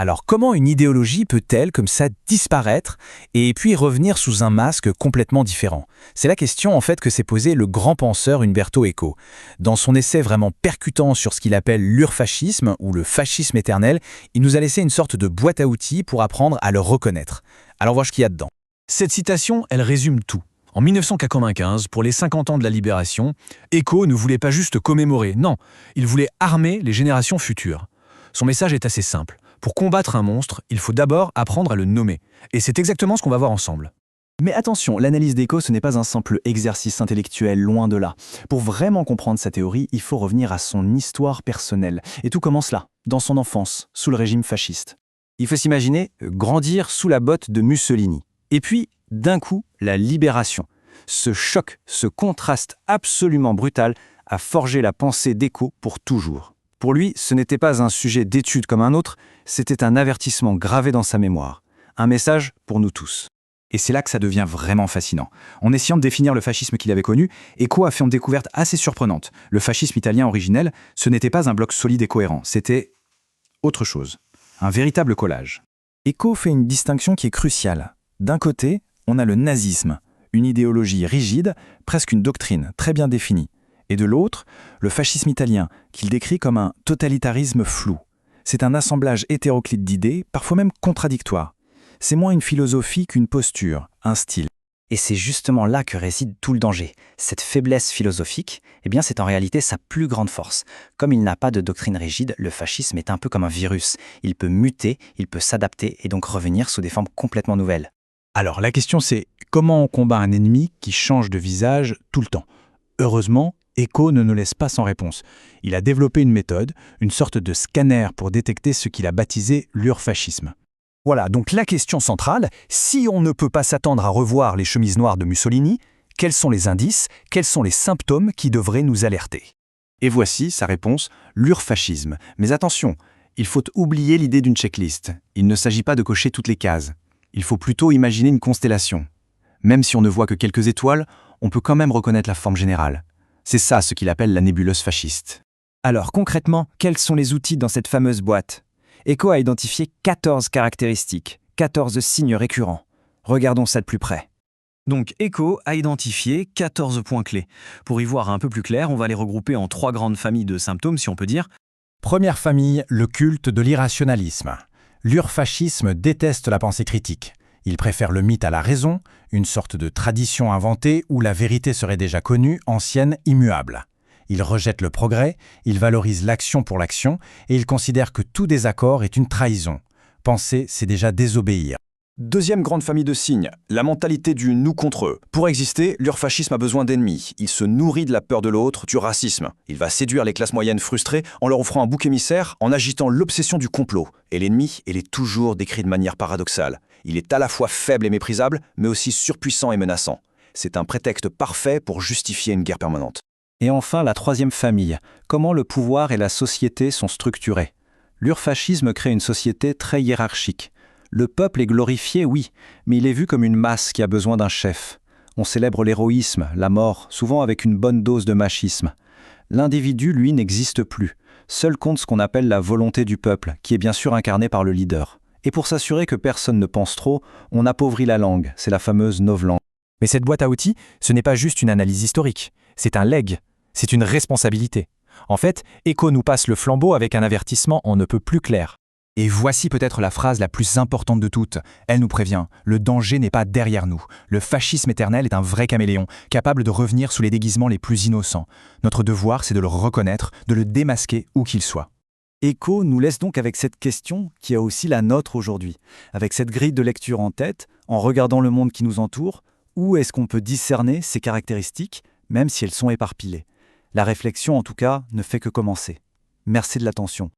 Alors comment une idéologie peut-elle comme ça disparaître et puis revenir sous un masque complètement différent? C'est la question en fait que s'est posée le grand penseur Umberto Eco. Dans son essai vraiment percutant sur ce qu'il appelle l'urfascisme ou le fascisme éternel, il nous a laissé une sorte de boîte à outils pour apprendre à le reconnaître. Alors vois ce qu'il y a dedans. Cette citation, elle résume tout. En 1995, pour les 50 ans de la Libération, Eco ne voulait pas juste commémorer, non, il voulait armer les générations futures. Son message est assez simple. Pour combattre un monstre, il faut d'abord apprendre à le nommer. Et c'est exactement ce qu'on va voir ensemble. Mais attention, l'analyse d'Eco, ce n'est pas un simple exercice intellectuel, loin de là. Pour vraiment comprendre sa théorie, il faut revenir à son histoire personnelle. Et tout commence là, dans son enfance, sous le régime fasciste. Il faut s'imaginer grandir sous la botte de Mussolini. Et puis, d'un coup, la libération. Ce choc, ce contraste absolument brutal a forgé la pensée d'Eco pour toujours. Pour lui, ce n'était pas un sujet d'étude comme un autre, c'était un avertissement gravé dans sa mémoire. Un message pour nous tous. Et c'est là que ça devient vraiment fascinant. En essayant de définir le fascisme qu'il avait connu, Eco a fait une découverte assez surprenante. Le fascisme italien originel, ce n'était pas un bloc solide et cohérent, c'était autre chose. Un véritable collage. Eco fait une distinction qui est cruciale. D'un côté, on a le nazisme, une idéologie rigide, presque une doctrine très bien définie. Et de l'autre, le fascisme italien, qu'il décrit comme un totalitarisme flou. C'est un assemblage hétéroclite d'idées, parfois même contradictoires. C'est moins une philosophie qu'une posture, un style. Et c'est justement là que réside tout le danger. Cette faiblesse philosophique, c'est en réalité sa plus grande force. Comme il n'a pas de doctrine rigide, le fascisme est un peu comme un virus. Il peut muter, il peut s'adapter et donc revenir sous des formes complètement nouvelles. Alors la question c'est comment on combat un ennemi qui change de visage tout le temps? Heureusement, Eco ne nous laisse pas sans réponse. Il a développé une méthode, une sorte de scanner pour détecter ce qu'il a baptisé l'urfascisme. Voilà, donc la question centrale, si on ne peut pas s'attendre à revoir les chemises noires de Mussolini, quels sont les indices, quels sont les symptômes qui devraient nous alerter? Et voici sa réponse, l'urfascisme. Mais attention, il faut oublier l'idée d'une checklist. Il ne s'agit pas de cocher toutes les cases. Il faut plutôt imaginer une constellation. Même si on ne voit que quelques étoiles, on peut quand même reconnaître la forme générale. C'est ça ce qu'il appelle la nébuleuse fasciste. Alors concrètement, quels sont les outils dans cette fameuse boîte? Eco a identifié 14 caractéristiques, 14 signes récurrents. Regardons ça de plus près. Donc Eco a identifié 14 points clés. Pour y voir un peu plus clair, on va les regrouper en 3 grandes familles de symptômes, si on peut dire. Première famille, le culte de l'irrationalisme. L'urfascisme déteste la pensée critique. Il préfère le mythe à la raison, une sorte de tradition inventée où la vérité serait déjà connue, ancienne, immuable. Il rejette le progrès, il valorise l'action pour l'action et il considère que tout désaccord est une trahison. Penser, c'est déjà désobéir. Deuxième grande famille de signes, la mentalité du « nous contre eux ». Pour exister, l'urfascisme a besoin d'ennemis. Il se nourrit de la peur de l'autre, du racisme. Il va séduire les classes moyennes frustrées en leur offrant un bouc émissaire, en agitant l'obsession du complot. Et l'ennemi, il est toujours décrit de manière paradoxale. Il est à la fois faible et méprisable, mais aussi surpuissant et menaçant. C'est un prétexte parfait pour justifier une guerre permanente. Et enfin, la troisième famille, comment le pouvoir et la société sont structurés. L'urfascisme crée une société très hiérarchique. Le peuple est glorifié, oui, mais il est vu comme une masse qui a besoin d'un chef. On célèbre l'héroïsme, la mort, souvent avec une bonne dose de machisme. L'individu, lui, n'existe plus. Seul compte ce qu'on appelle la volonté du peuple, qui est bien sûr incarnée par le leader. Et pour s'assurer que personne ne pense trop, on appauvrit la langue, c'est la fameuse novlangue. Mais cette boîte à outils, ce n'est pas juste une analyse historique, c'est un legs, c'est une responsabilité. En fait, Eco nous passe le flambeau avec un avertissement on ne peut plus clair. Et voici peut-être la phrase la plus importante de toutes. Elle nous prévient, le danger n'est pas derrière nous. Le fascisme éternel est un vrai caméléon, capable de revenir sous les déguisements les plus innocents. Notre devoir, c'est de le reconnaître, de le démasquer où qu'il soit. Eco nous laisse donc avec cette question qui est aussi la nôtre aujourd'hui. Avec cette grille de lecture en tête, en regardant le monde qui nous entoure, où est-ce qu'on peut discerner ces caractéristiques, même si elles sont éparpillées? La réflexion, en tout cas, ne fait que commencer. Merci de l'attention.